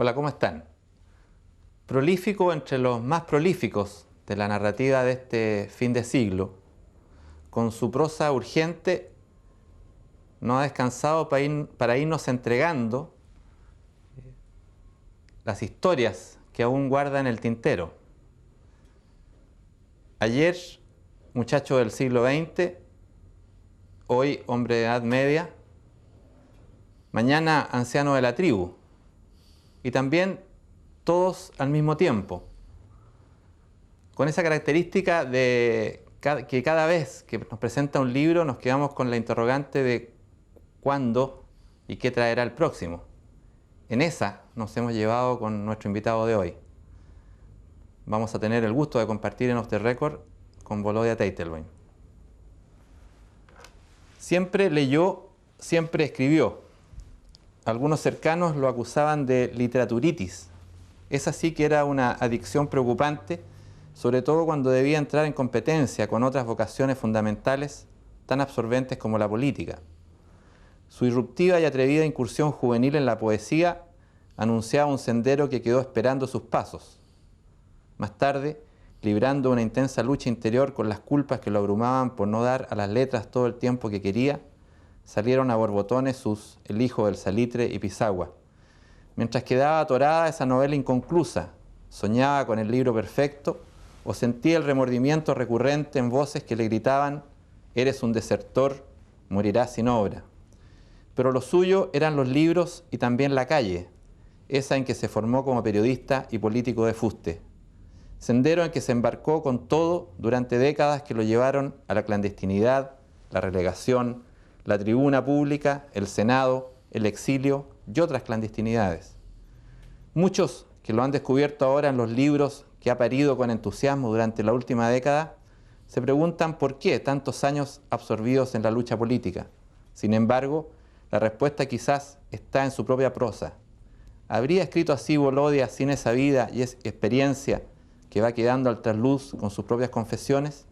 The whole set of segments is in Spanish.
Hola, ¿cómo están? Prolífico entre los más prolíficos de la narrativa de este fin de siglo, con su prosa urgente, no ha descansado para irnos entregando las historias que aún guarda en el tintero. Ayer, muchacho del siglo XX, hoy hombre de edad media, mañana anciano de la tribu, y también todos al mismo tiempo, con esa característica de que cada vez que nos presenta un libro nos quedamos con la interrogante de cuándo y qué traerá el próximo. En esa nos hemos llevado con nuestro invitado de hoy. Vamos a tener el gusto de compartir en Off the Record con Volodya Teitelbaum. Siempre leyó, siempre escribió. Algunos cercanos lo acusaban de literaturitis. Esa sí que era una adicción preocupante, sobre todo cuando debía entrar en competencia con otras vocaciones fundamentales tan absorbentes como la política. Su irruptiva y atrevida incursión juvenil en la poesía anunciaba un sendero que quedó esperando sus pasos. Más tarde, librando una intensa lucha interior con las culpas que lo abrumaban por no dar a las letras todo el tiempo que quería, salieron a borbotones sus El hijo del salitre y Pisagua. Mientras quedaba atorada esa novela inconclusa, soñaba con el libro perfecto o sentía el remordimiento recurrente en voces que le gritaban: «Eres un desertor, morirás sin obra». Pero lo suyo eran los libros y también la calle, esa en que se formó como periodista y político de fuste. Sendero en que se embarcó con todo durante décadas que lo llevaron a la clandestinidad, la relegación, la tribuna pública, el Senado, el exilio y otras clandestinidades. Muchos que lo han descubierto ahora en los libros que ha parido con entusiasmo durante la última década, se preguntan por qué tantos años absorbidos en la lucha política. Sin embargo, la respuesta quizás está en su propia prosa. ¿Habría escrito así Volodya sin esa vida y esa experiencia que va quedando al trasluz con sus propias confesiones?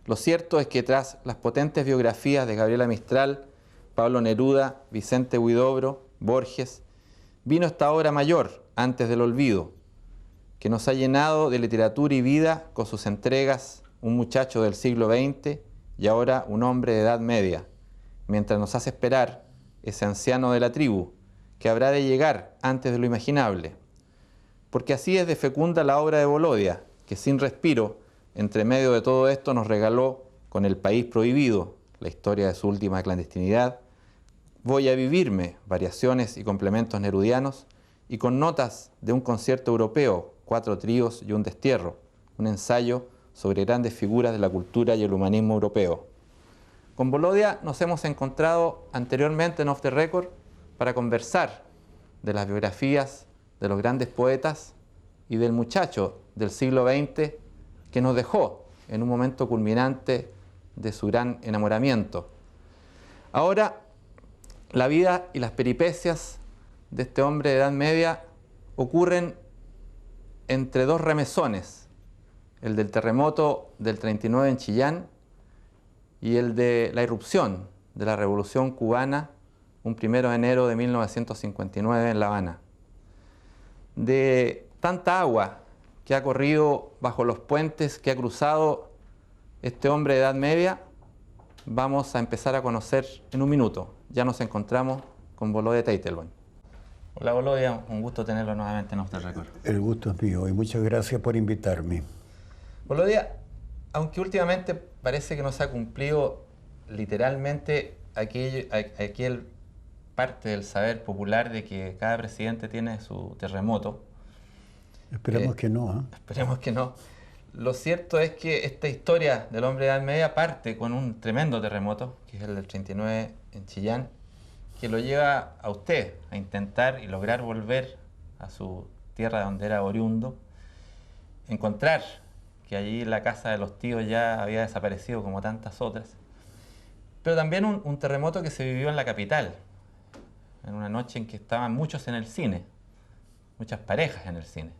Lo cierto es que tras las potentes biografías de Gabriela Mistral, Pablo Neruda, Vicente Huidobro, Borges, vino esta obra mayor, Antes del olvido, que nos ha llenado de literatura y vida con sus entregas Un muchacho del siglo XX y ahora Un hombre de edad media, mientras nos hace esperar ese anciano de la tribu, que habrá de llegar antes de lo imaginable. Porque así es de fecunda la obra de Volodya, que sin respiro, entre medio de todo esto, nos regaló con El país prohibido, la historia de su última clandestinidad, Voy a vivirme, variaciones y complementos nerudianos, y con notas de un concierto europeo, 4 tríos y un destierro, un ensayo sobre grandes figuras de la cultura y el humanismo europeo. Con Volodya nos hemos encontrado anteriormente en Off the Record para conversar de las biografías de los grandes poetas y del muchacho del siglo XX que nos dejó en un momento culminante de su gran enamoramiento. Ahora, la vida y las peripecias de este hombre de edad media ocurren entre dos remesones, el del terremoto del 39 en Chillán y el de la irrupción de la Revolución Cubana un 1 de enero de 1959 en La Habana. De tanta agua que ha corrido bajo los puentes que ha cruzado este hombre de edad media, vamos a empezar a conocer en un minuto. Ya nos encontramos con Volodya Teitelbaum. Hola Volodya, un gusto tenerlo nuevamente en Off the Record. El gusto es mío y muchas gracias por invitarme. Volodya, aunque últimamente parece que no se ha cumplido literalmente aquel parte del saber popular de que cada presidente tiene su terremoto. Esperemos que no. Esperemos que no. Lo cierto es que esta historia del hombre de edad media parte con un tremendo terremoto, que es el del 39 en Chillán, que lo lleva a usted a intentar y lograr volver a su tierra donde era oriundo, encontrar que allí la casa de los tíos ya había desaparecido como tantas otras, pero también un terremoto que se vivió en la capital, en una noche en que estaban muchos en el cine, muchas parejas en el cine.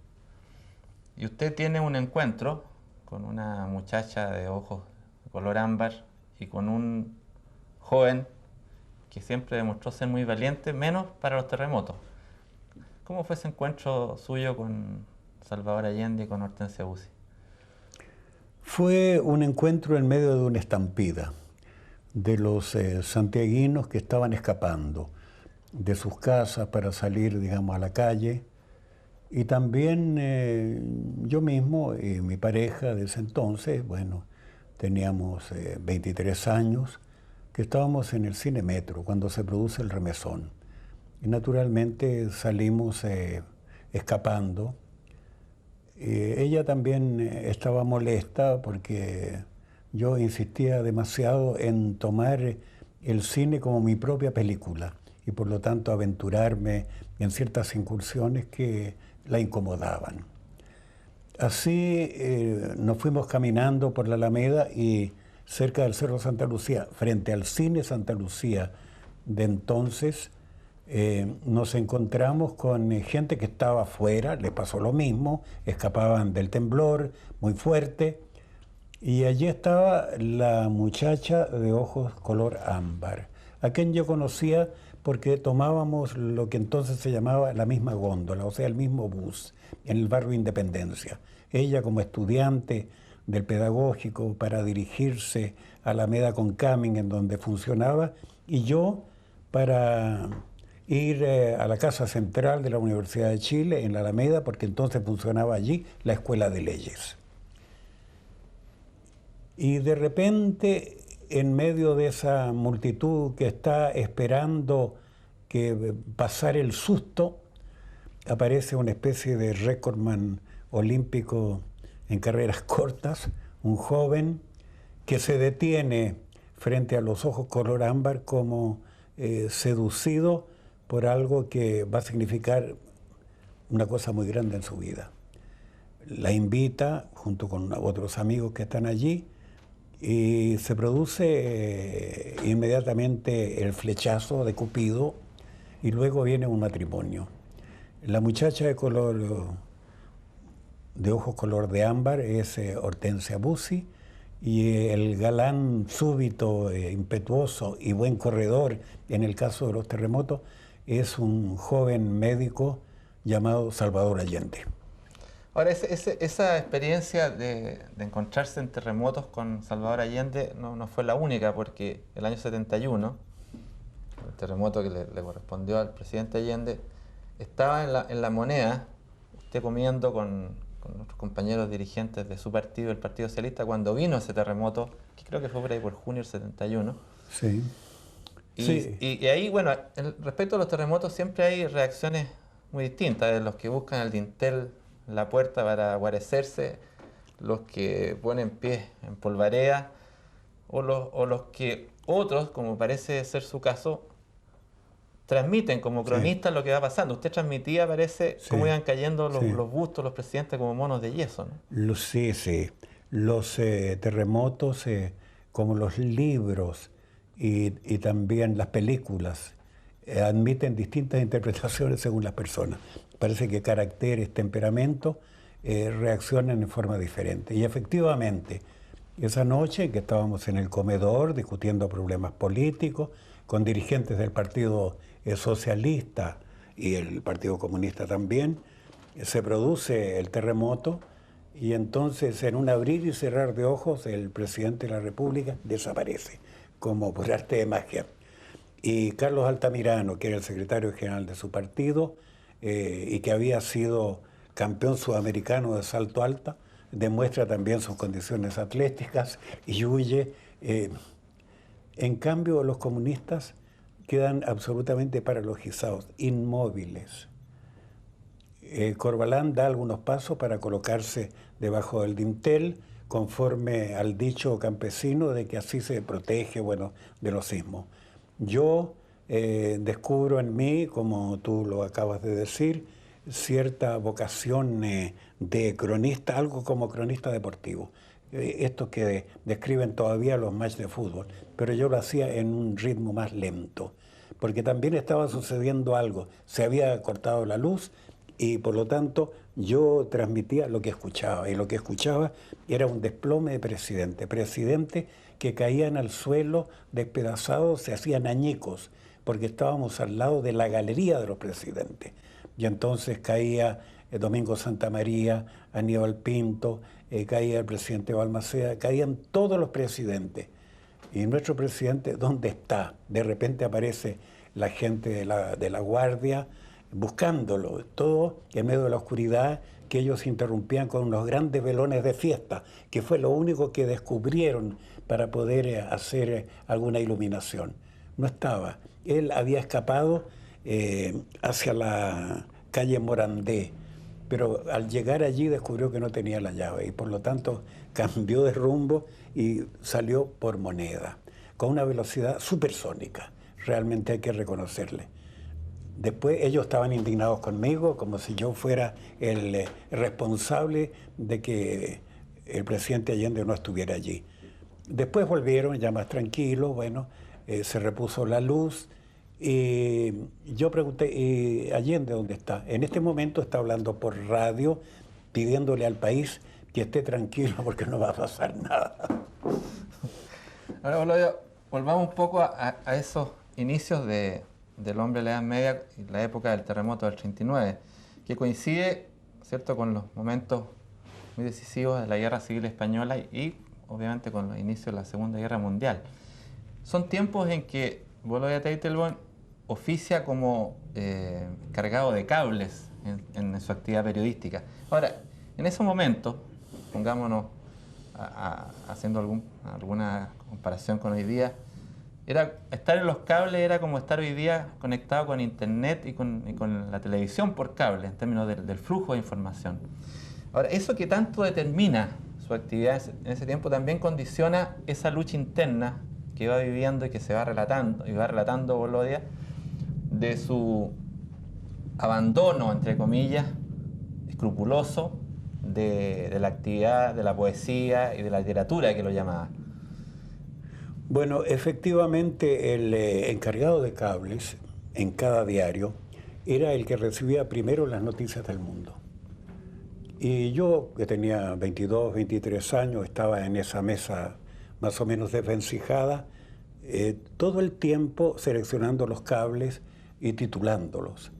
Y usted tiene un encuentro con una muchacha de ojos de color ámbar y con un joven que siempre demostró ser muy valiente, menos para los terremotos. ¿Cómo fue ese encuentro suyo con Salvador Allende y con Hortensia Bussi? Fue un encuentro en medio de una estampida de los santiaguinos que estaban escapando de sus casas para salir, digamos, a la calle. Y también yo mismo y mi pareja de ese entonces, bueno, teníamos 23 años, que estábamos en el Cine Metro cuando se produce el remesón. Y naturalmente salimos escapando. Ella también estaba molesta porque yo insistía demasiado en tomar el cine como mi propia película y por lo tanto aventurarme en ciertas incursiones que la incomodaban. Así nos fuimos caminando por la Alameda y cerca del Cerro Santa Lucía, frente al Cine Santa Lucía de entonces, nos encontramos con gente que estaba afuera, les pasó lo mismo, escapaban del temblor muy fuerte, y allí estaba la muchacha de ojos color ámbar, a quien yo conocía porque tomábamos lo que entonces se llamaba la misma góndola, o sea, el mismo bus, en el barrio Independencia. Ella como estudiante del pedagógico para dirigirse a Alameda con Cumming, en donde funcionaba, y yo para ir a la Casa Central de la Universidad de Chile, en la Alameda, porque entonces funcionaba allí la Escuela de Leyes. Y de repente, en medio de esa multitud que está esperando que pasar el susto, aparece una especie de récordman olímpico en carreras cortas, un joven que se detiene frente a los ojos color ámbar como seducido por algo que va a significar una cosa muy grande en su vida. La invita, junto con otros amigos que están allí, y se produce inmediatamente el flechazo de Cupido y luego viene un matrimonio. La muchacha de ojos color de ámbar es Hortensia Bussi, y el galán súbito, impetuoso y buen corredor en el caso de los terremotos es un joven médico llamado Salvador Allende. Ahora, esa experiencia de encontrarse en terremotos con Salvador Allende no fue la única, porque el año 71, el terremoto que le correspondió al presidente Allende, estaba en la Moneda, usted comiendo con nuestros compañeros dirigentes de su partido, el Partido Socialista, cuando vino ese terremoto, que creo que fue por ahí por junio del 71. Sí. Y ahí, bueno, respecto a los terremotos siempre hay reacciones muy distintas, de los que buscan el dintel en la puerta para guarecerse, los que ponen pies en polvareda, o los que otros, como parece ser su caso, transmiten como cronistas lo que va pasando. Usted transmitía, parece, cómo iban cayendo los bustos, los presidentes como monos de yeso, ¿no? Sí. Los terremotos, como los libros y también las películas, admiten distintas interpretaciones según las personas. Parece que caracteres, temperamento, reaccionan en forma diferente. Y efectivamente, esa noche que estábamos en el comedor discutiendo problemas políticos, con dirigentes del Partido Socialista y el Partido Comunista también, se produce el terremoto y entonces en un abrir y cerrar de ojos el presidente de la República desaparece, como por arte de magia. Y Carlos Altamirano, que era el secretario general de su partido y que había sido campeón sudamericano de salto alto, demuestra también sus condiciones atléticas y huye. En cambio, los comunistas quedan absolutamente paralizados, inmóviles. Corvalán da algunos pasos para colocarse debajo del dintel, conforme al dicho campesino de que así se protege, bueno, de los sismos. Yo descubro en mí, como tú lo acabas de decir, cierta vocación de cronista, algo como cronista deportivo. Estos que describen todavía los matches de fútbol, pero yo lo hacía en un ritmo más lento, porque también estaba sucediendo algo. Se había cortado la luz y por lo tanto yo transmitía lo que escuchaba, y lo que escuchaba era un desplome de presidentes que caían al suelo despedazados, se hacían añicos, porque estábamos al lado de la galería de los presidentes. Y entonces caía Domingo Santamaría, Aníbal Pinto, caía el presidente Balmaceda, caían todos los presidentes. Y nuestro presidente, ¿dónde está? De repente aparece la gente de la Guardia buscándolo, todo en medio de la oscuridad, que ellos interrumpían con unos grandes velones de fiesta, que fue lo único que descubrieron para poder hacer alguna iluminación. No estaba. Él había escapado hacia la calle Morandé, pero al llegar allí descubrió que no tenía la llave y por lo tanto cambió de rumbo y salió por Moneda, con una velocidad supersónica. Realmente hay que reconocerle. Después ellos estaban indignados conmigo, como si yo fuera el responsable de que el presidente Allende no estuviera allí. Después volvieron ya más tranquilos, bueno, se repuso la luz y yo pregunté, ¿Allende dónde está? En este momento está hablando por radio, pidiéndole al país que esté tranquilo porque no va a pasar nada. Ahora, volvamos un poco a esos inicios del hombre de la Edad Media y la época del terremoto del 39, que coincide, ¿cierto?, con los momentos muy decisivos de la Guerra Civil Española y obviamente con los inicios de la Segunda Guerra Mundial. Son tiempos en que Bolodia Teitelbaum oficia como cargado de cables en su actividad periodística. Ahora, en esos momentos, pongámonos haciendo alguna comparación con hoy día, estar en los cables era como estar hoy día conectado con internet y con la televisión por cable, en términos del flujo de información. Ahora, eso que tanto determina su actividad en ese tiempo también condiciona esa lucha interna que va viviendo y que se va relatando Bolodia, de su abandono, entre comillas, escrupuloso de la actividad de la poesía y de la literatura, que lo llamaba. Bueno, efectivamente el encargado de cables en cada diario era el que recibía primero las noticias del mundo. Y yo, que tenía 22, 23 años, estaba en esa mesa más o menos desvencijada, todo el tiempo seleccionando los cables y titulándolos.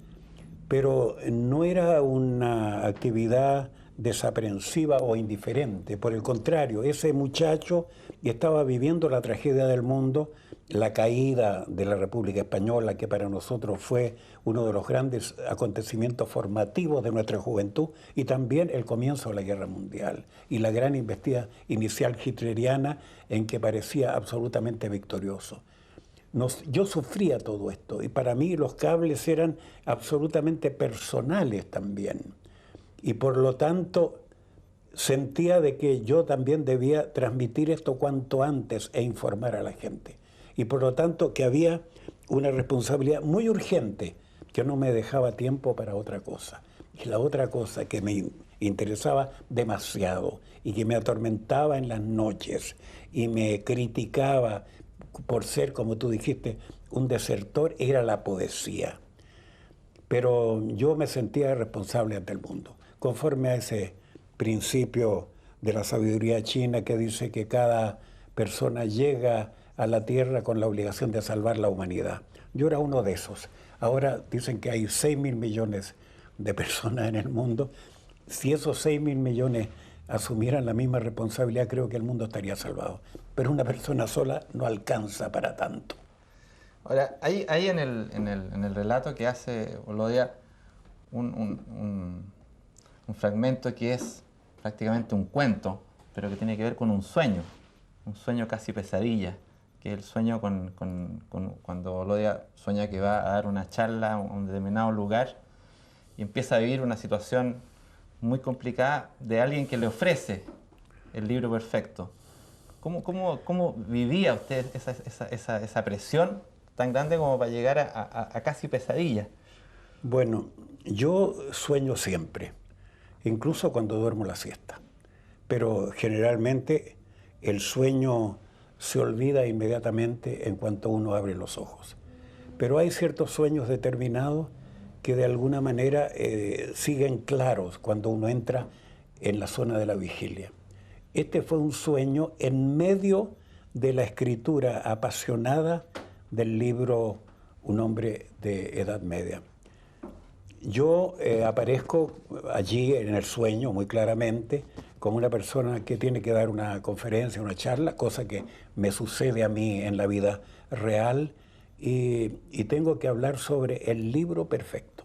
Pero no era una actividad desaprensiva o indiferente. Por el contrario, ese muchacho estaba viviendo la tragedia del mundo, la caída de la República Española, que para nosotros fue uno de los grandes acontecimientos formativos de nuestra juventud, y también el comienzo de la Guerra Mundial y la gran embestida inicial hitleriana en que parecía absolutamente victorioso. Yo sufría todo esto y para mí los cables eran absolutamente personales también. Y por lo tanto sentía de que yo también debía transmitir esto cuanto antes e informar a la gente. Y por lo tanto que había una responsabilidad muy urgente que no me dejaba tiempo para otra cosa. Y la otra cosa que me interesaba demasiado y que me atormentaba en las noches y me criticaba por ser, como tú dijiste, un desertor, era la poesía. Pero yo me sentía responsable ante el mundo, conforme a ese principio de la sabiduría china que dice que cada persona llega a la tierra con la obligación de salvar la humanidad. Yo era uno de esos. Ahora dicen que hay 6.000 millones de personas en el mundo. Si esos 6.000 millones asumieran la misma responsabilidad, creo que el mundo estaría salvado. Pero una persona sola no alcanza para tanto. Ahora, hay en el relato que hace Bolodia un fragmento que es prácticamente un cuento, pero que tiene que ver con un sueño casi pesadilla, que es el sueño cuando Bolodia sueña que va a dar una charla a un determinado lugar y empieza a vivir una situación muy complicada de alguien que le ofrece el libro perfecto. ¿Cómo vivía usted esa presión tan grande como para llegar a casi pesadilla? Bueno, yo sueño siempre, incluso cuando duermo la siesta, pero generalmente el sueño se olvida inmediatamente en cuanto uno abre los ojos. Pero hay ciertos sueños determinados que de alguna manera siguen claros cuando uno entra en la zona de la vigilia. Este fue un sueño en medio de la escritura apasionada del libro Un hombre de Edad Media. Yo aparezco allí en el sueño muy claramente como una persona que tiene que dar una conferencia, una charla, cosa que me sucede a mí en la vida real, y tengo que hablar sobre el libro perfecto.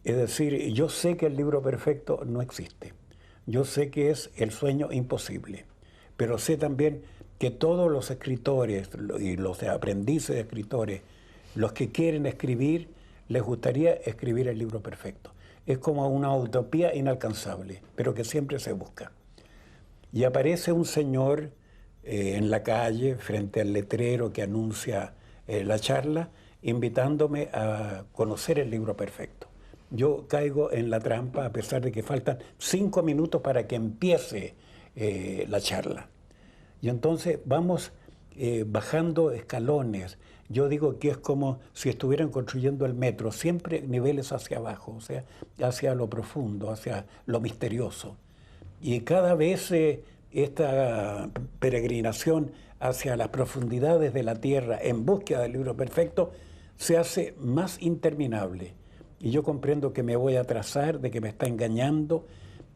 Es decir, yo sé que el libro perfecto no existe. Yo sé que es el sueño imposible, pero sé también que todos los escritores y los aprendices de escritores, los que quieren escribir, les gustaría escribir el libro perfecto. Es como una utopía inalcanzable, pero que siempre se busca. Y aparece un señor en la calle, frente al letrero que anuncia la charla, invitándome a conocer el libro perfecto. Yo caigo en la trampa a pesar de que faltan 5 minutos para que empiece la charla. Y entonces vamos bajando escalones. Yo digo que es como si estuvieran construyendo el metro, siempre niveles hacia abajo, o sea, hacia lo profundo, hacia lo misterioso. Y cada vez esta peregrinación hacia las profundidades de la tierra en búsqueda del libro perfecto se hace más interminable. Y yo comprendo que me voy a atrasar, de que me está engañando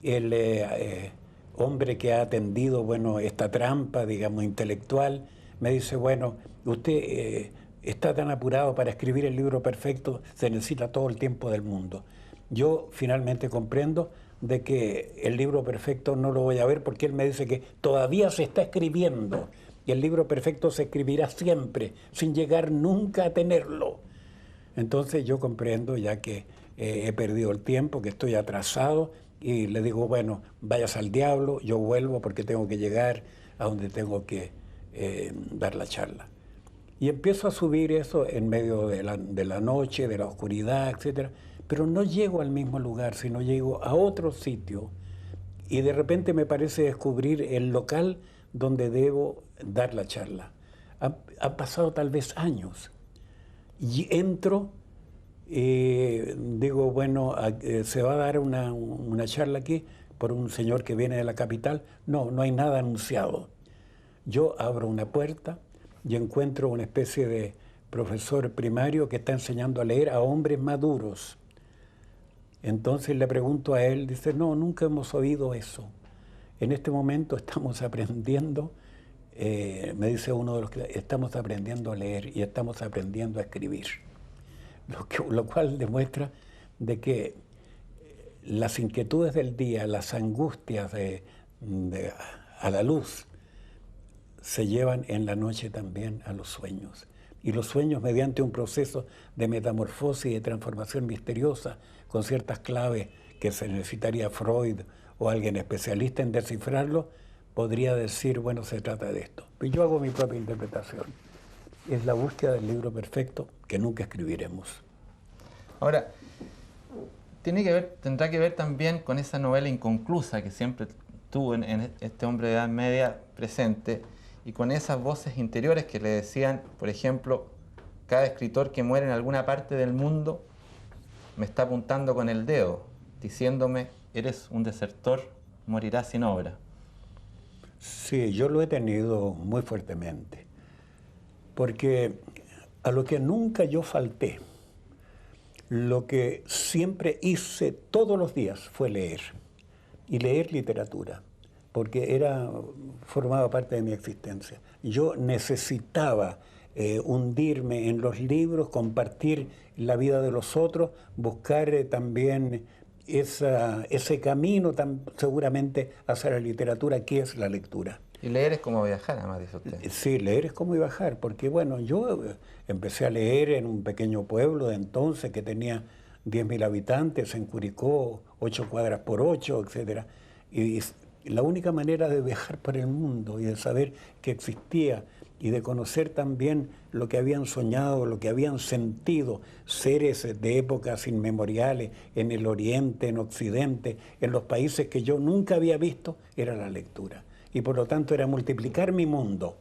el hombre que ha atendido, bueno, esta trampa, digamos, intelectual. Me dice, bueno, usted está tan apurado para escribir el libro perfecto, se necesita todo el tiempo del mundo. Yo finalmente comprendo de que el libro perfecto no lo voy a ver porque él me dice que todavía se está escribiendo y el libro perfecto se escribirá siempre, sin llegar nunca a tenerlo. Entonces yo comprendo ya que he perdido el tiempo, que estoy atrasado y le digo, bueno, vayas al diablo, yo vuelvo porque tengo que llegar a donde tengo que dar la charla. Y empiezo a subir eso en medio de la noche, de la oscuridad, etcétera, pero no llego al mismo lugar, sino llego a otro sitio y de repente me parece descubrir el local donde debo dar la charla. Han pasado tal vez años y entro, digo, bueno, se va a dar una charla aquí por un señor que viene de la capital. No, no hay nada anunciado. Yo abro una puerta y encuentro una especie de profesor primario que está enseñando a leer a hombres maduros. Entonces le pregunto a él, dice, no, nunca hemos oído eso. En este momento estamos aprendiendo, me dice uno de los que estamos aprendiendo a leer y estamos aprendiendo a escribir. Lo cual demuestra de que las inquietudes del día, las angustias a la luz, se llevan en la noche también a los sueños. Y los sueños, mediante un proceso de metamorfosis y de transformación misteriosa, con ciertas claves que se necesitaría Freud o alguien especialista en descifrarlo, podría decir, bueno, se trata de esto. Pero yo hago mi propia interpretación. Es la búsqueda del libro perfecto que nunca escribiremos. Ahora, tendrá que ver también con esa novela inconclusa que siempre tuvo en este hombre de edad media presente, y con esas voces interiores que le decían, por ejemplo, cada escritor que muere en alguna parte del mundo me está apuntando con el dedo, diciéndome, eres un desertor, morirás sin obra. Sí, yo lo he tenido muy fuertemente, porque a lo que nunca yo falté, lo que siempre hice todos los días fue leer, y leer literatura, porque formaba parte de mi existencia. Yo necesitaba hundirme en los libros, compartir la vida de los otros, buscar también ese camino tan seguramente hacia la literatura, que es la lectura. Y leer es como viajar, además, dice usted. Sí, leer es como viajar, porque bueno, yo empecé a leer en un pequeño pueblo de entonces que tenía 10.000 habitantes, en Curicó, 8 cuadras por 8, etc. Y la única manera de viajar por el mundo y de saber que existía y de conocer también lo que habían soñado, lo que habían sentido seres de épocas inmemoriales en el Oriente, en Occidente, en los países que yo nunca había visto, era la lectura. Y por lo tanto era multiplicar mi mundo.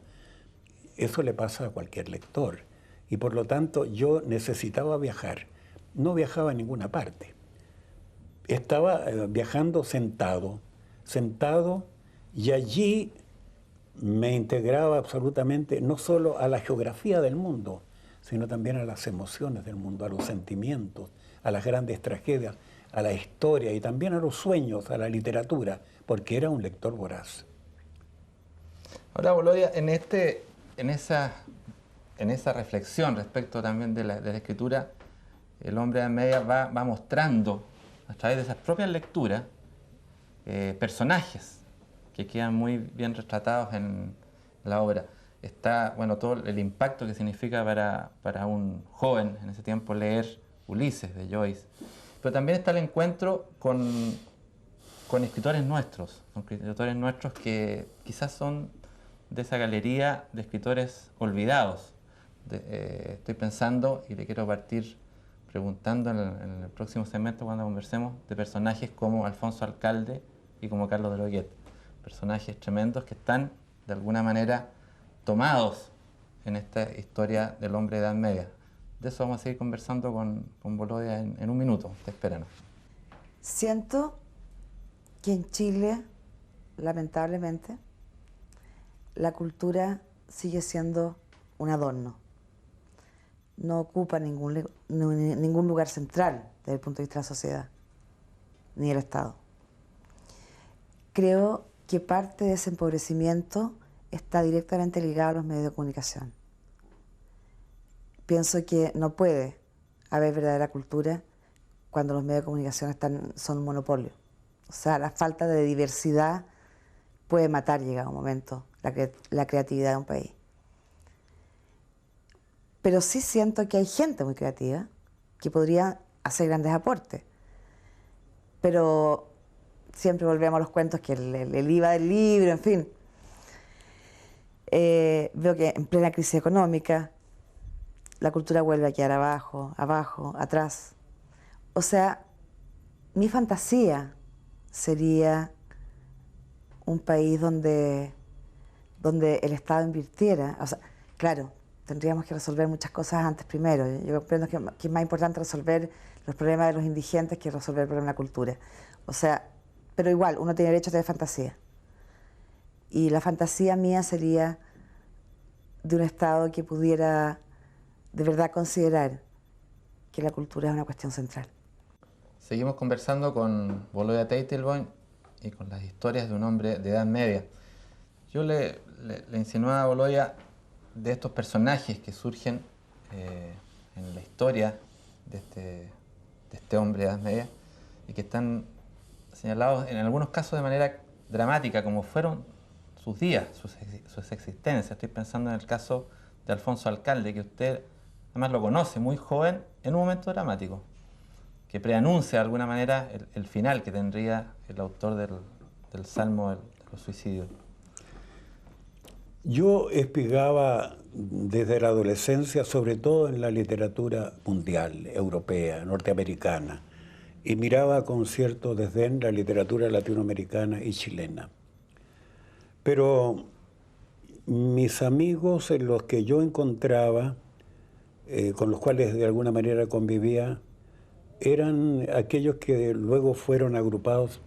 Eso le pasa a cualquier lector. Y por lo tanto yo necesitaba viajar. No viajaba a ninguna parte. Estaba viajando sentado, y allí me integraba absolutamente no solo a la geografía del mundo, sino también a las emociones del mundo, a los sentimientos, a las grandes tragedias, a la historia y también a los sueños, a la literatura, porque era un lector voraz. Ahora, Bolodia, en esa reflexión respecto también de la escritura, el hombre de Edad Media va mostrando, a través de esas propias lecturas, personajes que quedan muy bien retratados en la obra. Está, bueno, todo el impacto que significa para un joven en ese tiempo leer Ulises de Joyce, pero también está el encuentro con escritores nuestros que quizás son de esa galería de escritores olvidados. Estoy pensando, y le quiero partir preguntando en el próximo segmento cuando conversemos, de personajes como Alfonso Alcalde y como Carlos de Loguet, personajes tremendos que están de alguna manera tomados en esta historia del hombre de Edad Media. De eso vamos a seguir conversando con Bolodia en un minuto. Te esperan. Siento que en Chile, lamentablemente, la cultura sigue siendo un adorno. No ocupa ningún lugar central desde el punto de vista de la sociedad, ni del Estado. Creo que parte de ese empobrecimiento está directamente ligado a los medios de comunicación. Pienso que no puede haber verdadera cultura cuando los medios de comunicación son un monopolio. O sea, la falta de diversidad puede matar, llega un momento, la creatividad de un país. Pero sí siento que hay gente muy creativa que podría hacer grandes aportes. Pero siempre volvemos a los cuentos que el IVA del libro, en fin. Veo que en plena crisis económica la cultura vuelve a quedar abajo, atrás. O sea, mi fantasía sería un país donde el Estado invirtiera. O sea, claro, tendríamos que resolver muchas cosas antes primero. Yo comprendo que es más importante resolver los problemas de los indigentes que resolver el problema de la cultura. O sea, pero igual, uno tiene derecho a tener fantasía. Y la fantasía mía sería de un Estado que pudiera de verdad considerar que la cultura es una cuestión central. Seguimos conversando con Bolodia Teitelboim y con las historias de un hombre de Edad Media. Yo le insinuaba a Bolodia de estos personajes que surgen en la historia de este hombre de Edad Media y que están señalados en algunos casos de manera dramática, como fueron sus días, sus existencias. Estoy pensando en el caso de Alfonso Alcalde, que usted además lo conoce muy joven en un momento dramático, que preanuncia de alguna manera el final que tendría el autor del Salmo de los Suicidios. Yo espigaba desde la adolescencia, sobre todo en la literatura mundial, europea, norteamericana, y miraba con cierto desdén la literatura latinoamericana y chilena. Pero mis amigos en los que yo encontraba, con los cuales de alguna manera convivía, eran aquellos que luego fueron agrupados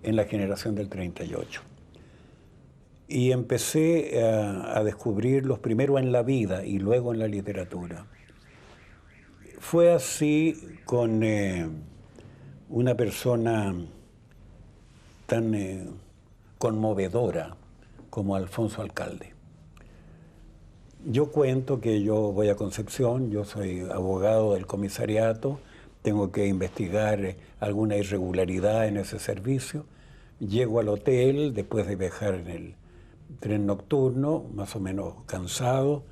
en la generación del 38. Y empecé a descubrirlos primero en la vida y luego en la literatura. Fue así con una persona tan conmovedora como Alfonso Alcalde. Yo cuento que yo voy a Concepción, yo soy abogado del comisariato, tengo que investigar alguna irregularidad en ese servicio. Llego al hotel después de viajar en el tren nocturno, más o menos cansado,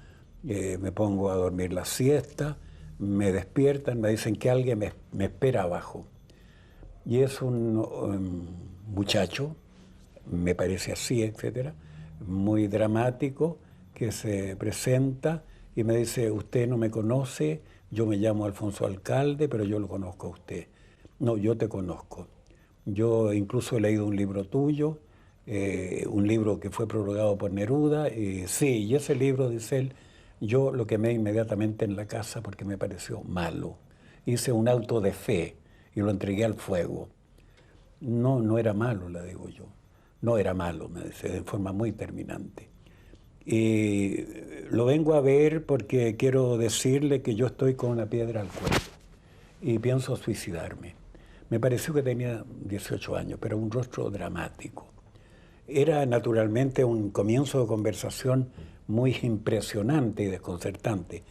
me pongo a dormir la siesta, me despiertan, me dicen que alguien me espera abajo. Y es un muchacho, me parece así, etcétera, muy dramático, que se presenta y me dice: usted no me conoce, yo me llamo Alfonso Alcalde, pero yo lo conozco a usted. No, yo te conozco. Yo incluso he leído un libro tuyo, un libro que fue prologado por Neruda, sí, y ese libro, dice él, yo lo quemé inmediatamente en la casa porque me pareció malo. Hice un auto de fe y lo entregué al fuego. No, no era malo, le digo yo. No era malo, me dice, de forma muy terminante. Y lo vengo a ver porque quiero decirle que yo estoy con una piedra al cuello. y pienso suicidarme. Me pareció que tenía 18 años, pero un rostro dramático. Era naturalmente un comienzo de conversación muy impresionante y desconcertante.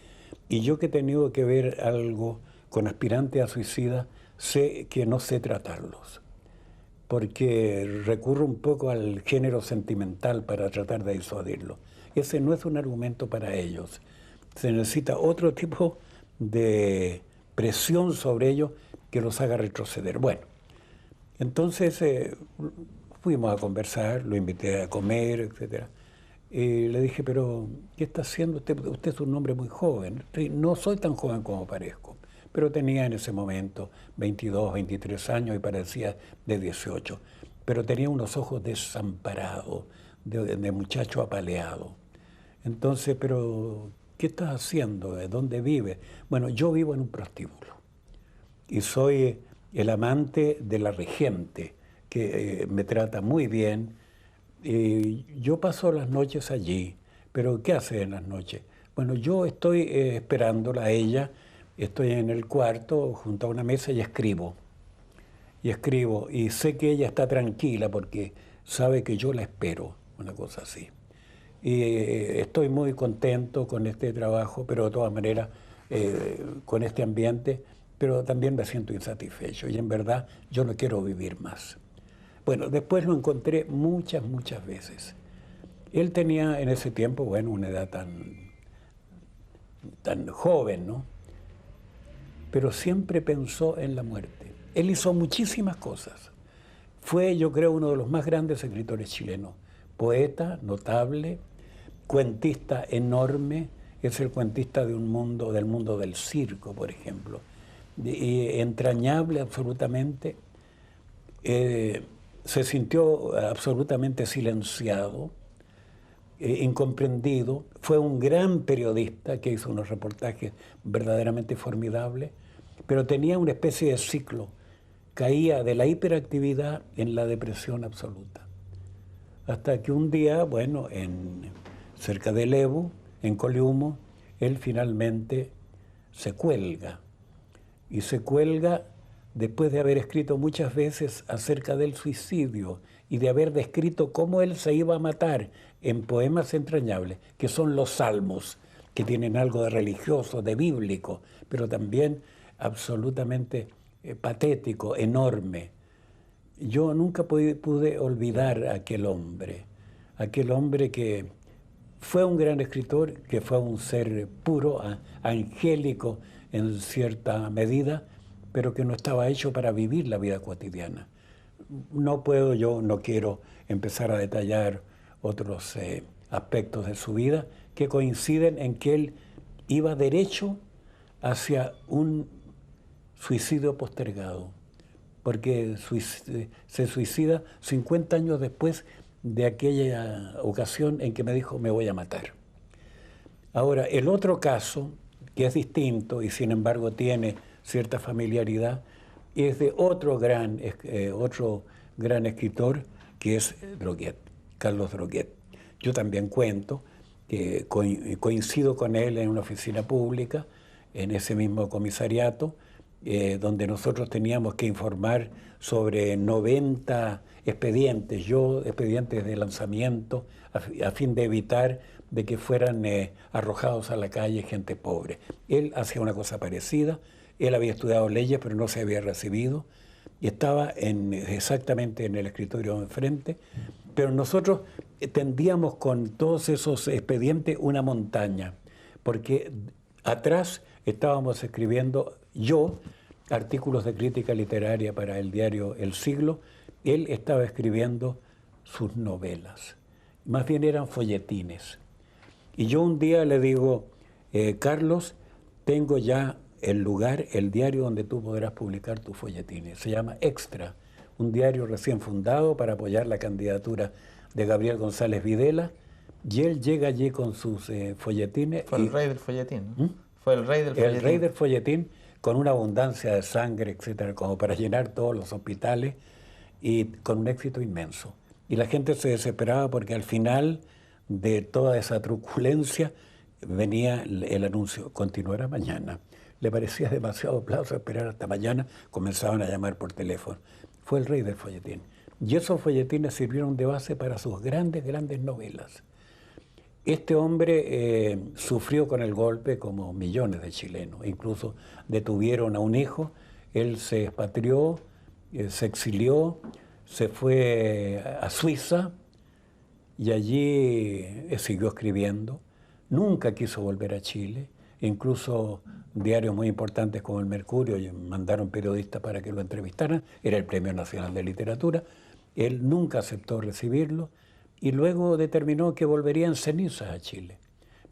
Y yo que he tenido que ver algo con aspirantes a suicida, sé que no sé tratarlos, porque recurro un poco al género sentimental para tratar de disuadirlo. Ese no es un argumento para ellos. Se necesita otro tipo de presión sobre ellos que los haga retroceder. Bueno, entonces fuimos a conversar, lo invité a comer, etc. Y le dije, pero ¿qué está haciendo usted? Usted es un hombre muy joven. No soy tan joven como parezco, pero tenía en ese momento 22, 23 años y parecía de 18. Pero tenía unos ojos desamparados, de muchacho apaleado. Entonces, pero ¿qué estás haciendo? ¿De dónde vives? Bueno, yo vivo en un prostíbulo y soy el amante de la regente, que me trata muy bien. Y yo paso las noches allí, pero ¿qué hace en las noches? Bueno, yo estoy esperándola a ella, estoy en el cuarto junto a una mesa y escribo. Y sé que ella está tranquila porque sabe que yo la espero, una cosa así. Y estoy muy contento con este trabajo, pero de todas maneras con este ambiente, pero también me siento insatisfecho y en verdad yo no quiero vivir más. Bueno, después lo encontré muchas veces. Él tenía en ese tiempo, bueno, una edad tan joven, ¿no? Pero siempre pensó en la muerte. Él hizo muchísimas cosas. Fue, yo creo, uno de los más grandes escritores chilenos. Poeta, notable, cuentista enorme, es el cuentista del mundo del circo, por ejemplo. Y entrañable absolutamente. Se sintió absolutamente silenciado, incomprendido. Fue un gran periodista que hizo unos reportajes verdaderamente formidables, pero tenía una especie de ciclo. Caía de la hiperactividad en la depresión absoluta. Hasta que un día, bueno, cerca de Lebu, en Coliumo, él finalmente se cuelga. Y se cuelga después de haber escrito muchas veces acerca del suicidio y de haber descrito cómo él se iba a matar en poemas entrañables, que son los salmos, que tienen algo de religioso, de bíblico, pero también absolutamente patético, enorme. Yo nunca pude olvidar a aquel hombre que fue un gran escritor, que fue un ser puro, angélico en cierta medida, pero que no estaba hecho para vivir la vida cotidiana. No quiero empezar a detallar otros aspectos de su vida que coinciden en que él iba derecho hacia un suicidio postergado, porque se suicida 50 años después de aquella ocasión en que me dijo, me voy a matar. Ahora, el otro caso, que es distinto y sin embargo tiene cierta familiaridad, es de otro gran escritor, que es Droguet, Carlos Droguet. Yo también cuento que coincido con él en una oficina pública, en ese mismo comisariato, donde nosotros teníamos que informar sobre 90 expedientes, expedientes de lanzamiento, a fin de evitar de que fueran arrojados a la calle gente pobre. Él hacía una cosa parecida. Él había estudiado leyes, pero no se había recibido, y estaba exactamente en el escritorio de enfrente, pero nosotros tendíamos con todos esos expedientes una montaña, porque atrás estábamos escribiendo yo artículos de crítica literaria para el diario El Siglo, él estaba escribiendo sus novelas, más bien eran folletines. Y yo un día le digo, Carlos, tengo ya el lugar, el diario donde tú podrás publicar tus folletines. Se llama Extra, un diario recién fundado para apoyar la candidatura de Gabriel González Videla, y él llega allí con sus folletines. Fue el rey del folletín, ¿no? Fue el rey del folletín. El rey del folletín, con una abundancia de sangre, etcétera, como para llenar todos los hospitales, y con un éxito inmenso. Y la gente se desesperaba porque al final de toda esa truculencia venía el anuncio, continuará mañana. le parecía demasiado plazo esperar hasta mañana, comenzaban a llamar por teléfono. Fue el rey del folletín. Y esos folletines sirvieron de base para sus grandes, grandes novelas. Este hombre sufrió con el golpe como millones de chilenos. Incluso detuvieron a un hijo, él se expatrió, se exilió, se fue a Suiza y allí siguió escribiendo. Nunca quiso volver a Chile. Incluso diarios muy importantes como el Mercurio mandaron periodistas para que lo entrevistaran. Era el Premio Nacional de Literatura. Él nunca aceptó recibirlo y luego determinó que volvería en cenizas a Chile.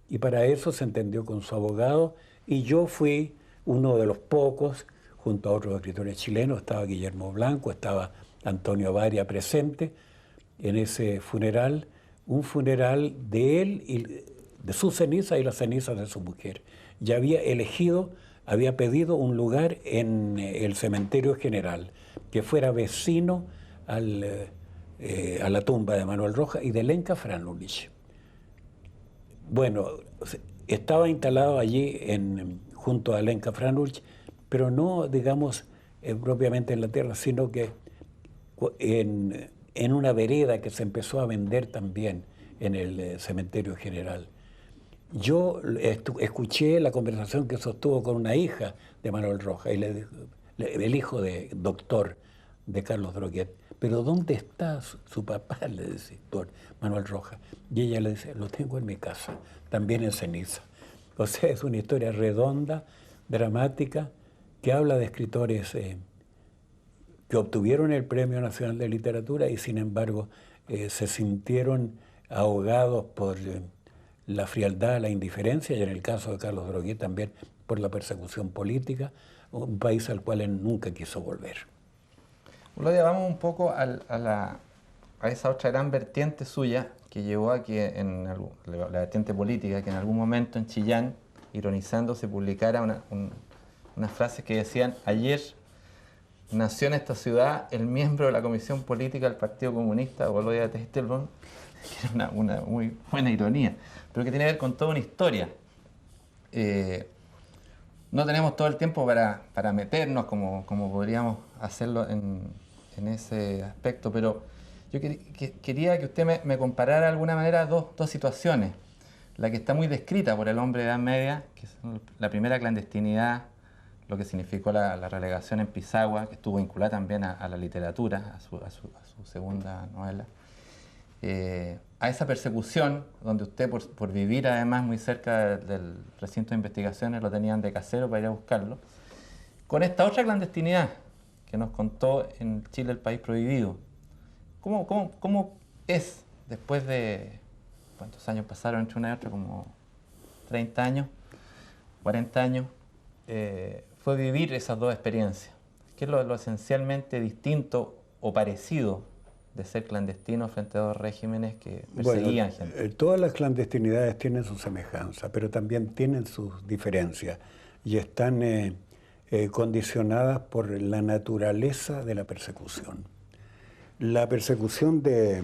Y para eso se entendió con su abogado y yo fui uno de los pocos, junto a otros escritores chilenos, estaba Guillermo Blanco, estaba Antonio Varia presente en ese funeral, un funeral de él y de sus cenizas y las cenizas de su mujer. Ya había pedido un lugar en el cementerio general, que fuera vecino a la tumba de Manuel Rojas y de Lenca Franulich. Bueno, estaba instalado allí junto a Lenca Franulich, pero no, digamos, propiamente en la tierra, sino que en una vereda que se empezó a vender también en el cementerio general. Yo escuché la conversación que sostuvo con una hija de Manuel Rojas, el hijo de doctor de Carlos Droguet. Pero ¿dónde está su papá? Le dice Manuel Rojas. Y ella le dice, lo tengo en mi casa, también en ceniza. O sea, es una historia redonda, dramática, que habla de escritores que obtuvieron el Premio Nacional de Literatura y sin embargo se sintieron ahogados por la frialdad, la indiferencia, y en el caso de Carlos Droguet también por la persecución política, un país al cual él nunca quiso volver. Claudia, vamos un poco a esa otra gran vertiente suya que llevó a que la vertiente política, que en algún momento en Chillán, ironizando, se publicara unas frases que decían: ayer nació en esta ciudad el miembro de la Comisión Política del Partido Comunista, Claudia Teitelbaum, que era una muy buena ironía, pero que tiene que ver con toda una historia. No tenemos todo el tiempo para meternos como podríamos hacerlo en ese aspecto, pero yo quería que usted me comparara de alguna manera dos situaciones. La que está muy descrita por el hombre de Edad Media, que es la primera clandestinidad, lo que significó la relegación en Pisagua, que estuvo vinculada también a la literatura, a su segunda novela. A esa persecución, donde usted por vivir además muy cerca del recinto de investigaciones lo tenían de casero para ir a buscarlo, con esta otra clandestinidad que nos contó en Chile, el país prohibido. ¿Cómo es, después de, cuántos años pasaron entre una y otra, como 30 años, 40 años, fue vivir esas dos experiencias? ¿Qué es lo esencialmente distinto o parecido de ser clandestino frente a dos regímenes que perseguían gente? Todas las clandestinidades tienen su semejanza, pero también tienen sus diferencias y están condicionadas por la naturaleza de la persecución. La persecución de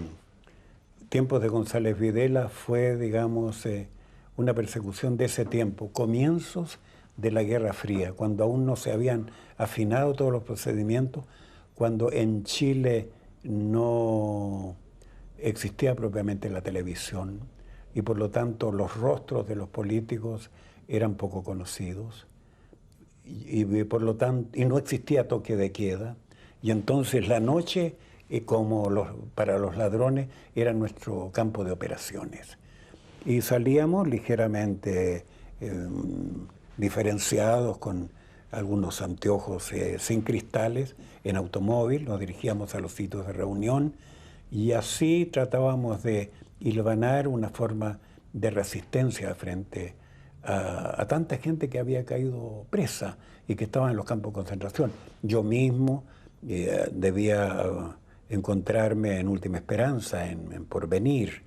tiempos de González Videla fue, digamos, una persecución de ese tiempo, comienzos de la Guerra Fría, cuando aún no se habían afinado todos los procedimientos, cuando en Chile no existía propiamente la televisión y por lo tanto los rostros de los políticos eran poco conocidos y por lo tanto no existía toque de queda, y entonces la noche para los ladrones era nuestro campo de operaciones y salíamos ligeramente diferenciados con algunos anteojos sin cristales en automóvil, nos dirigíamos a los sitios de reunión y así tratábamos de hilvanar una forma de resistencia frente a tanta gente que había caído presa y que estaba en los campos de concentración. Yo mismo debía encontrarme en Última Esperanza, en Porvenir,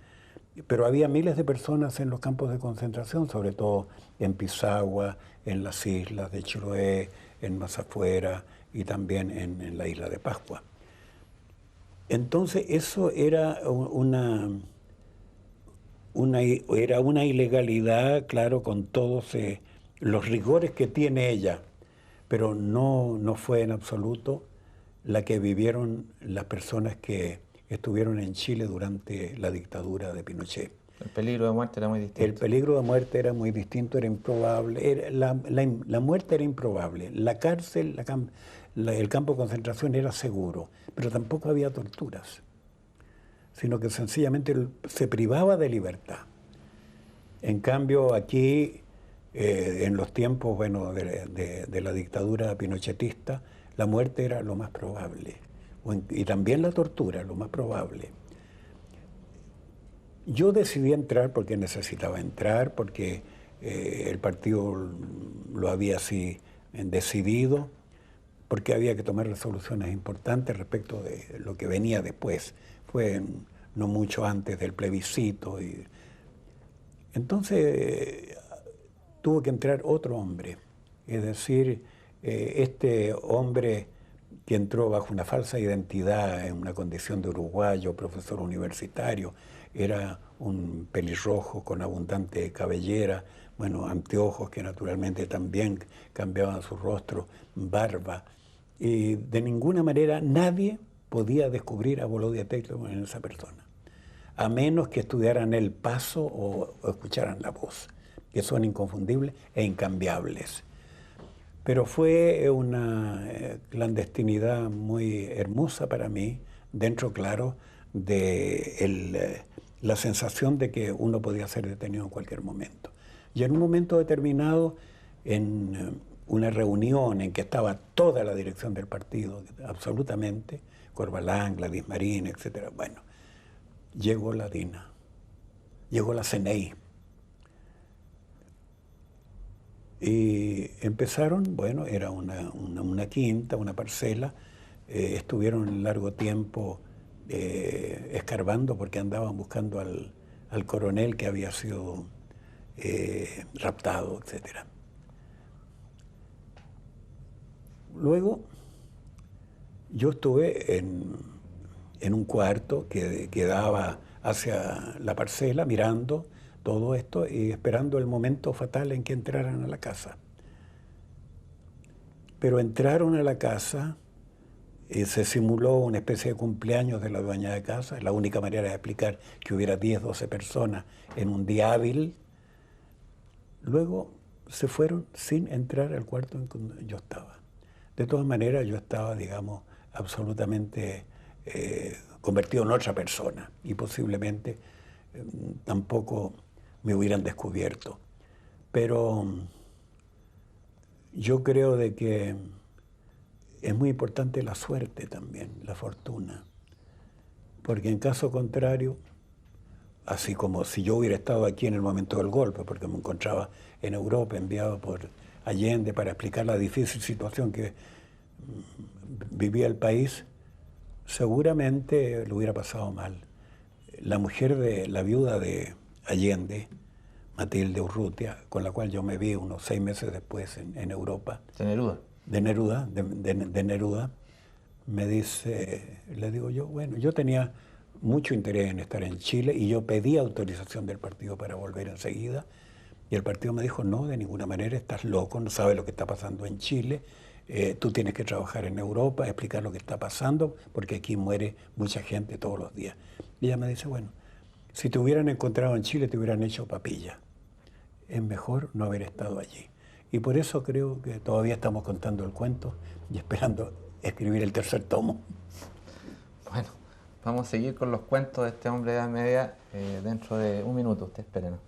pero había miles de personas en los campos de concentración, sobre todo en Pisagua, en las islas de Chiloé, en Mazafuera y también en la isla de Pascua. Entonces eso era una ilegalidad, claro, con todos los rigores que tiene ella, pero no fue en absoluto la que vivieron las personas que estuvieron en Chile durante la dictadura de Pinochet. El peligro de muerte era muy distinto. El peligro de muerte era muy distinto, era improbable. La muerte era improbable. La cárcel, el campo de concentración era seguro, pero tampoco había torturas, sino que sencillamente se privaba de libertad. En cambio, aquí, en los tiempos de la dictadura pinochetista, la muerte era lo más probable, y también la tortura, lo más probable. Yo decidí entrar porque necesitaba entrar, porque el partido lo había así decidido, porque había que tomar resoluciones importantes respecto de lo que venía después. Fue no mucho antes del plebiscito. Entonces tuvo que entrar otro hombre, es decir, este hombre que entró bajo una falsa identidad en una condición de uruguayo, profesor universitario, era un pelirrojo con abundante cabellera, bueno, anteojos que naturalmente también cambiaban su rostro, barba, y de ninguna manera nadie podía descubrir a Volodya Teitlav en esa persona, a menos que estudiaran el paso o escucharan la voz, que son inconfundibles e incambiables. Pero fue una clandestinidad muy hermosa para mí, dentro, claro, de la sensación de que uno podía ser detenido en cualquier momento. Y en un momento determinado, en una reunión en que estaba toda la dirección del partido, absolutamente, Corbalán, Gladys Marín, etc., bueno, llegó la DINA, llegó la CNI. Y empezaron, bueno, era una quinta, una parcela, estuvieron un largo tiempo escarbando porque andaban buscando al coronel que había sido raptado, etc. Luego, yo estuve en un cuarto que daba hacia la parcela, mirando todo esto y esperando el momento fatal en que entraran a la casa. Pero entraron a la casa y se simuló una especie de cumpleaños de la dueña de casa. La única manera de explicar que hubiera 10, 12 personas en un día hábil. Luego se fueron sin entrar al cuarto en que yo estaba. De todas maneras, yo estaba, digamos, absolutamente convertido en otra persona y posiblemente tampoco me hubieran descubierto. Pero yo creo de que es muy importante la suerte también, la fortuna, porque en caso contrario, así como si yo hubiera estado aquí en el momento del golpe, porque me encontraba en Europa enviado por Allende para explicar la difícil situación que vivía el país, seguramente lo hubiera pasado mal. La mujer de la viuda de Allende, Matilde Urrutia, con la cual yo me vi unos 6 meses después en Europa. ¿De Neruda? De Neruda, me dice, le digo yo, bueno, yo tenía mucho interés en estar en Chile y yo pedí autorización del partido para volver enseguida y el partido me dijo, no, de ninguna manera, estás loco, no sabes lo que está pasando en Chile, tú tienes que trabajar en Europa, explicar lo que está pasando, porque aquí muere mucha gente todos los días. Y ella me dice, bueno, si te hubieran encontrado en Chile te hubieran hecho papilla. Es mejor no haber estado allí. Y por eso creo que todavía estamos contando el cuento y esperando escribir el 3er tomo. Bueno, vamos a seguir con los cuentos de este hombre de edad media dentro de un minuto, usted espérenos.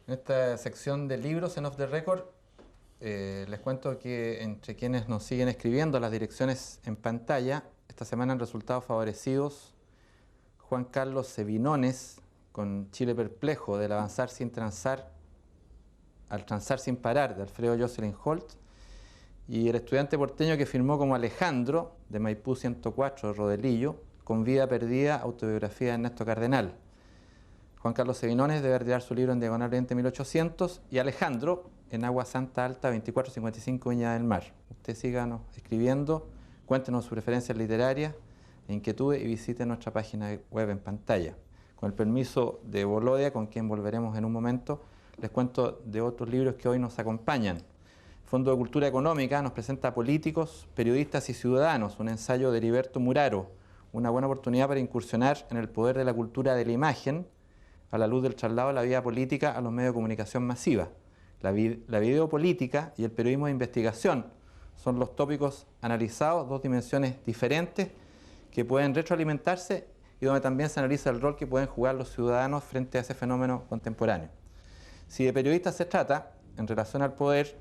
En esta sección de libros en Off the Record, les cuento que entre quienes nos siguen escribiendo las direcciones en pantalla, esta semana han resultado favorecidos Juan Carlos Sevinones, con Chile Perplejo, del avanzar sin transar, al transar sin parar, de Alfredo Jocelyn Holt, y el estudiante porteño que firmó como Alejandro, de Maipú 104, de Rodelillo, con Vida Perdida, autobiografía de Ernesto Cardenal. Juan Carlos Sevinones debe retirar su libro en Diagonal Oriente 1800, y Alejandro, en Agua Santa Alta 2455, Viña del Mar. Usted síganos escribiendo, cuéntenos sus preferencias literarias, inquietudes y visite nuestra página web en pantalla. Con el permiso de Volodya, con quien volveremos en un momento, les cuento de otros libros que hoy nos acompañan. Fondo de Cultura Económica nos presenta Políticos, Periodistas y Ciudadanos, un ensayo de Heriberto Muraro, una buena oportunidad para incursionar en el poder de la cultura de la imagen a la luz del traslado de la vida política a los medios de comunicación masiva. La videopolítica y el periodismo de investigación son los tópicos analizados, dos dimensiones diferentes que pueden retroalimentarse y donde también se analiza el rol que pueden jugar los ciudadanos frente a ese fenómeno contemporáneo. Si de periodistas se trata, en relación al poder,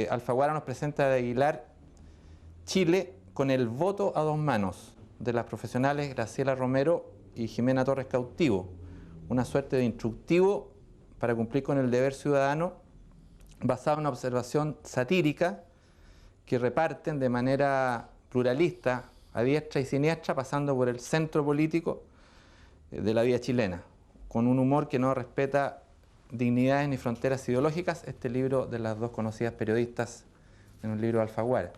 Alfaguara nos presenta de Aguilar Chile con el voto a dos manos de las profesionales Graciela Romero y Jimena Torres Cautivo, una suerte de instructivo para cumplir con el deber ciudadano basado en una observación satírica que reparten de manera pluralista, a diestra y siniestra, pasando por el centro político de la vida chilena, con un humor que no respeta dignidades ni fronteras ideológicas, este libro de las dos conocidas periodistas en un libro de Alfaguara.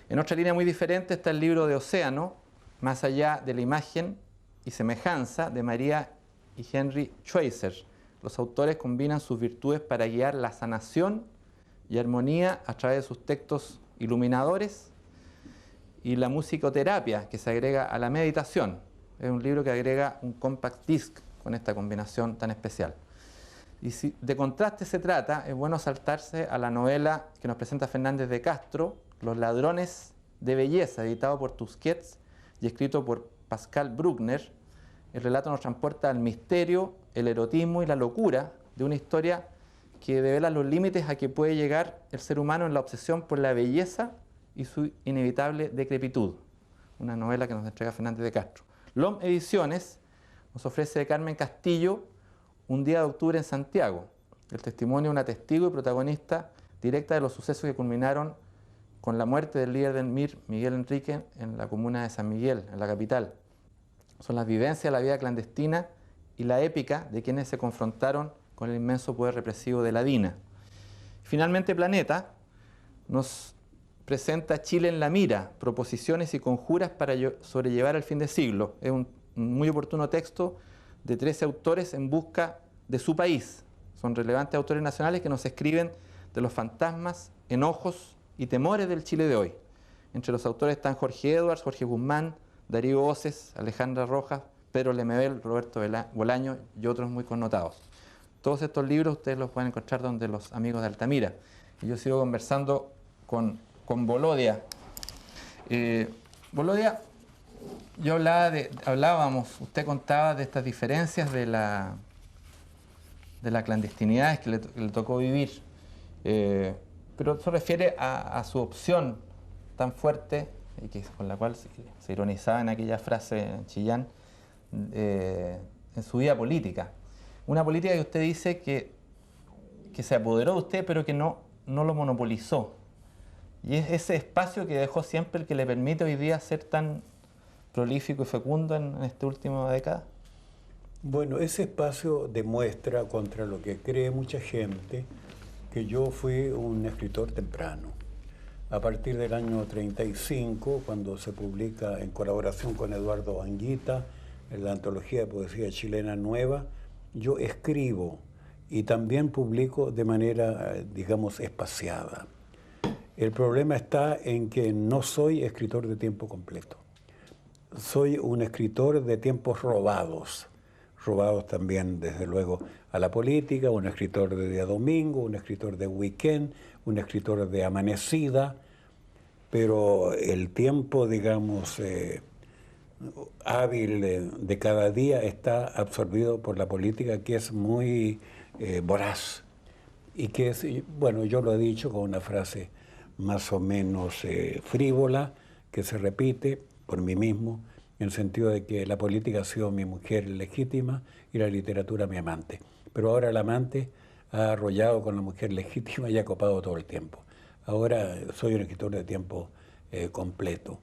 En otra línea muy diferente está el libro de Océano, Más allá de la imagen y semejanza, de María y Henry Schweizer. Los autores combinan sus virtudes para guiar la sanación y armonía a través de sus textos iluminadores y la musicoterapia que se agrega a la meditación. Es un libro que agrega un compact disc con esta combinación tan especial. Y si de contraste se trata, es bueno saltarse a la novela que nos presenta Fernández de Castro, Los ladrones de belleza, editado por Tusquets y escrito por Pascal Bruckner. El relato nos transporta al misterio, el erotismo y la locura de una historia que devela los límites a que puede llegar el ser humano en la obsesión por la belleza y su inevitable decrepitud. Una novela que nos entrega Fernández de Castro. LOM Ediciones nos ofrece de Carmen Castillo Un día de octubre en Santiago, el testimonio de una testigo y protagonista directa de los sucesos que culminaron con la muerte del líder del MIR, Miguel Enrique, en la comuna de San Miguel, en la capital. Son las vivencias de la vida clandestina y la épica de quienes se confrontaron con el inmenso poder represivo de la DINA. Finalmente, Planeta nos presenta Chile en la mira, proposiciones y conjuras para sobrellevar el fin de siglo. Es un muy oportuno texto de 13 autores en busca de su país. Son relevantes autores nacionales que nos escriben de los fantasmas, enojos y temores del Chile de hoy. Entre los autores están Jorge Edwards, Jorge Guzmán, Darío Oces, Alejandra Rojas, Pedro Lemebel, Roberto Bolaño y otros muy connotados. Todos estos libros ustedes los pueden encontrar donde los amigos de Altamira. Y yo sigo conversando con Volodia. Volodia, yo hablábamos, usted contaba de estas diferencias de la clandestinidad que le tocó vivir, pero se refiere a su opción tan fuerte, y con la cual se ironizaba en aquella frase en Chillán, en su vida política. Una política que usted dice que se apoderó de usted, pero que no lo monopolizó. Y es ese espacio que dejó siempre el que le permite hoy día ser tan prolífico y fecundo en esta última década. Bueno, ese espacio demuestra, contra lo que cree mucha gente, que yo fui un escritor temprano. A partir del año 35, cuando se publica en colaboración con Eduardo Anguita, en la antología de poesía chilena nueva, yo escribo y también publico de manera, digamos, espaciada. El problema está en que no soy escritor de tiempo completo. Soy un escritor de tiempos robados también, desde luego, a la política, un escritor de día domingo, un escritor de weekend, un escritor de amanecida, pero el tiempo, digamos, hábil de cada día está absorbido por la política, que es muy voraz y que es, bueno, yo lo he dicho con una frase más o menos frívola, que se repite por mí mismo, en el sentido de que la política ha sido mi mujer legítima y la literatura mi amante. Pero ahora el amante ha arrollado con la mujer legítima y ha copado todo el tiempo. Ahora soy un escritor de tiempo completo.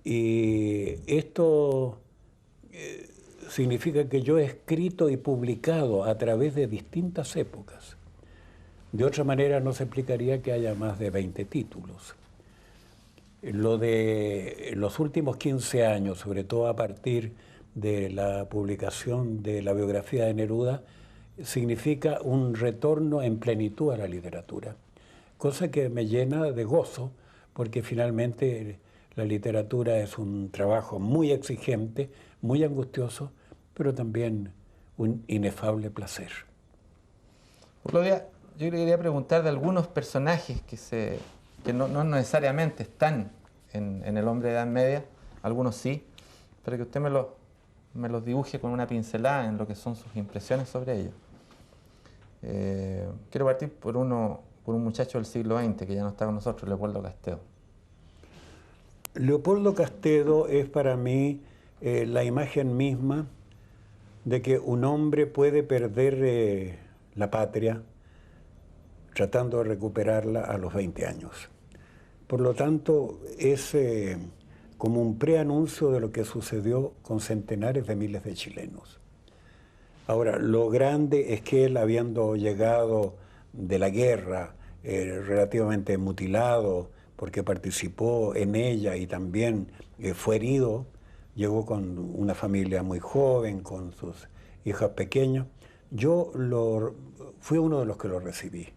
Y esto significa que yo he escrito y publicado a través de distintas épocas. De otra manera no se explicaría que haya más de 20 títulos. Lo de los últimos 15 años, sobre todo a partir de la publicación de la biografía de Neruda, significa un retorno en plenitud a la literatura, cosa que me llena de gozo, porque finalmente la literatura es un trabajo muy exigente, muy angustioso, pero también un inefable placer. Claudia, yo le quería preguntar de algunos personajes que no necesariamente están en El hombre de Edad Media, algunos sí, pero que usted me los dibuje con una pincelada en lo que son sus impresiones sobre ellos. Quiero partir por un muchacho del siglo XX que ya no está con nosotros, Leopoldo Castedo. Leopoldo Castedo es para mí la imagen misma de que un hombre puede perder la patria tratando de recuperarla a los 20 años. Por lo tanto, es como un preanuncio de lo que sucedió con centenares de miles de chilenos. Ahora, lo grande es que él, habiendo llegado de la guerra relativamente mutilado, porque participó en ella y también fue herido, llegó con una familia muy joven, con sus hijas pequeñas. Yo fui uno de los que lo recibí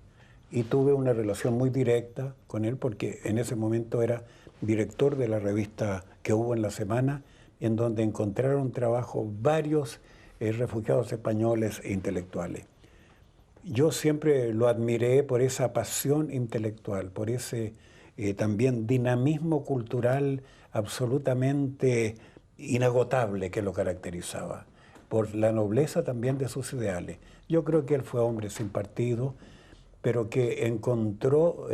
y tuve una relación muy directa con él porque en ese momento era director de la revista que hubo en la semana, en donde encontraron trabajo varios refugiados españoles e intelectuales. Yo siempre lo admiré por esa pasión intelectual, por ese también dinamismo cultural absolutamente inagotable que lo caracterizaba, por la nobleza también de sus ideales. Yo creo que él fue hombre sin partido, pero que encontró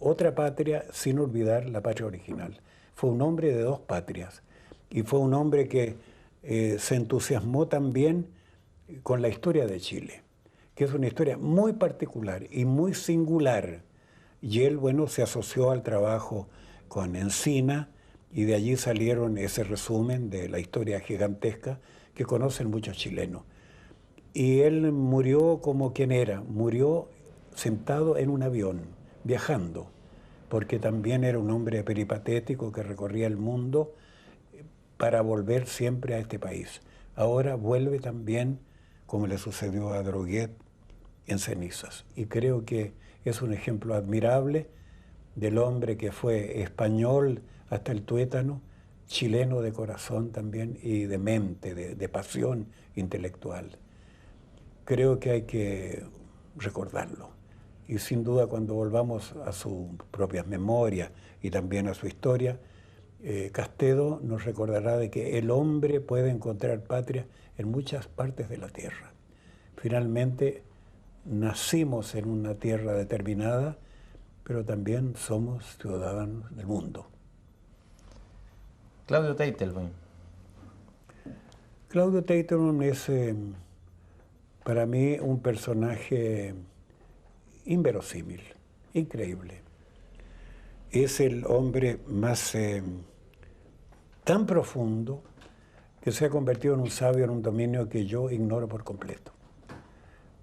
otra patria sin olvidar la patria original. Fue un hombre de dos patrias y fue un hombre que se entusiasmó también con la historia de Chile, que es una historia muy particular y muy singular. Y él, bueno, se asoció al trabajo con Encina y de allí salieron ese resumen de la historia gigantesca que conocen muchos chilenos. Y él murió como quien era, murió sentado en un avión, viajando, porque también era un hombre peripatético que recorría el mundo para volver siempre a este país. Ahora vuelve también, como le sucedió a Droguet, en cenizas. Y creo que es un ejemplo admirable del hombre que fue español hasta el tuétano, chileno de corazón también y de mente, de pasión intelectual. Creo que hay que recordarlo. Y sin duda cuando volvamos a sus propias memorias y también a su historia, Castedo nos recordará de que el hombre puede encontrar patria en muchas partes de la tierra. Finalmente, nacimos en una tierra determinada, pero también somos ciudadanos del mundo. Claudio Teitelbaum. Claudio Teitelbaum es para mí un personaje inverosímil, increíble. Es el hombre más tan profundo que se ha convertido en un sabio en un dominio que yo ignoro por completo.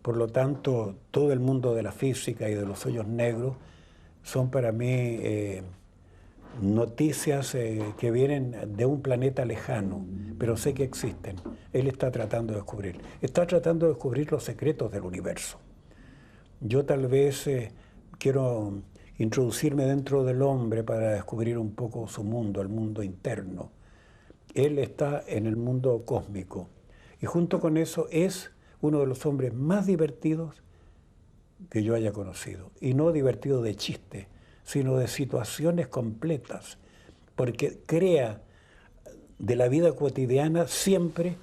Por lo tanto, todo el mundo de la física y de los hoyos negros son para mí noticias que vienen de un planeta lejano, pero sé que existen. Él está tratando de descubrir los secretos del universo. Yo tal vez quiero introducirme dentro del hombre para descubrir un poco su mundo, el mundo interno. Él está en el mundo cósmico y junto con eso es uno de los hombres más divertidos que yo haya conocido. Y no divertido de chiste, sino de situaciones completas, porque crea de la vida cotidiana siempre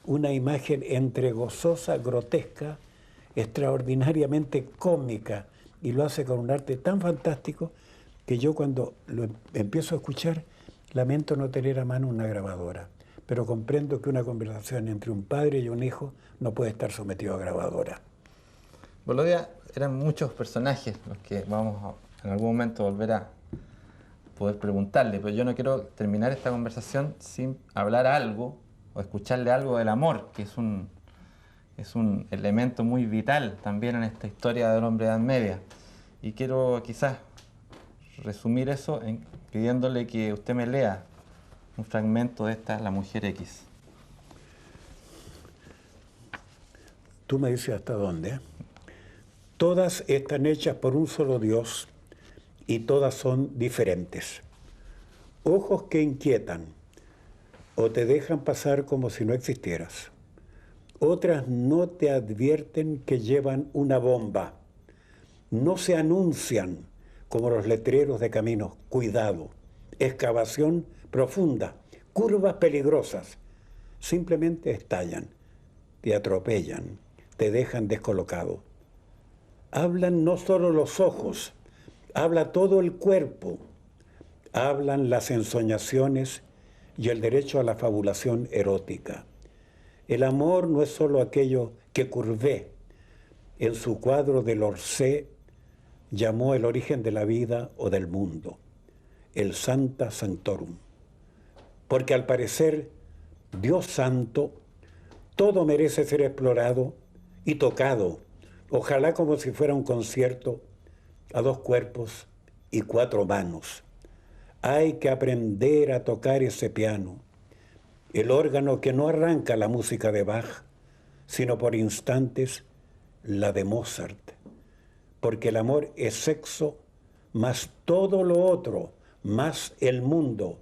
una imagen entre gozosa, grotesca, extraordinariamente cómica, y lo hace con un arte tan fantástico que yo cuando lo empiezo a escuchar lamento no tener a mano una grabadora, pero comprendo que una conversación entre un padre y un hijo no puede estar sometido a grabadora. Bolodia, eran muchos personajes los que vamos en algún momento volver a poder preguntarle, pero yo no quiero terminar esta conversación sin hablar algo o escucharle algo del amor, que es un elemento muy vital también en esta historia del hombre de Edad Media. Y quiero quizás resumir eso pidiéndole que usted me lea un fragmento de esta La Mujer X. Tú me dices hasta dónde. Todas están hechas por un solo Dios y todas son diferentes. Ojos que inquietan o te dejan pasar como si no existieras. Otras no te advierten que llevan una bomba. No se anuncian como los letreros de caminos. Cuidado, excavación profunda, curvas peligrosas. Simplemente estallan, te atropellan, te dejan descolocado. Hablan no solo los ojos, habla todo el cuerpo. Hablan las ensoñaciones y el derecho a la fabulación erótica. El amor no es solo aquello que Courbet, en su cuadro del Orsay, llamó el origen de la vida o del mundo, el Sancta Sanctorum. Porque al parecer, Dios santo, todo merece ser explorado y tocado, ojalá como si fuera un concierto a 2 cuerpos y 4 manos. Hay que aprender a tocar ese piano, el órgano que no arranca la música de Bach, sino por instantes la de Mozart. Porque el amor es sexo más todo lo otro, más el mundo.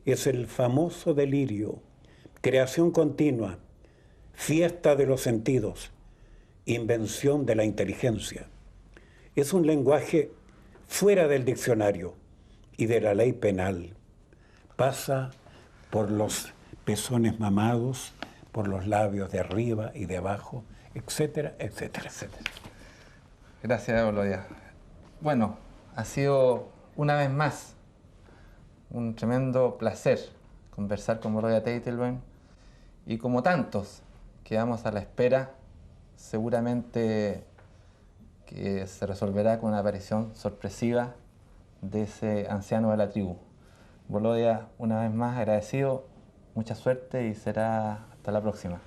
Es el famoso delirio, creación continua, fiesta de los sentidos, invención de la inteligencia. Es un lenguaje fuera del diccionario y de la ley penal. Pasa por los pezones mamados, por los labios de arriba y de abajo, etcétera, etcétera, etcétera. Gracias, Bolodia. Bueno, ha sido una vez más un tremendo placer conversar con Bolodia Teitelbaum, y como tantos, quedamos a la espera, seguramente que se resolverá con una aparición sorpresiva de ese anciano de la tribu. Bolodia, una vez más agradecido, mucha suerte y será hasta la próxima.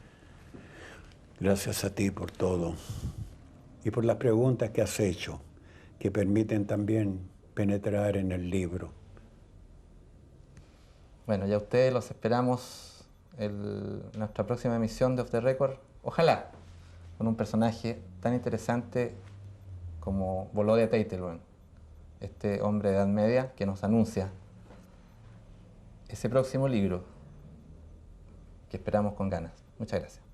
Gracias a ti por todo y por las preguntas que has hecho, que permiten también penetrar en el libro. Bueno, ya ustedes los esperamos en nuestra próxima emisión de Off the Record, ojalá con un personaje tan interesante como Bolodia Teitelbaum, este hombre de Edad Media que nos anuncia ese próximo libro que esperamos con ganas. Muchas gracias.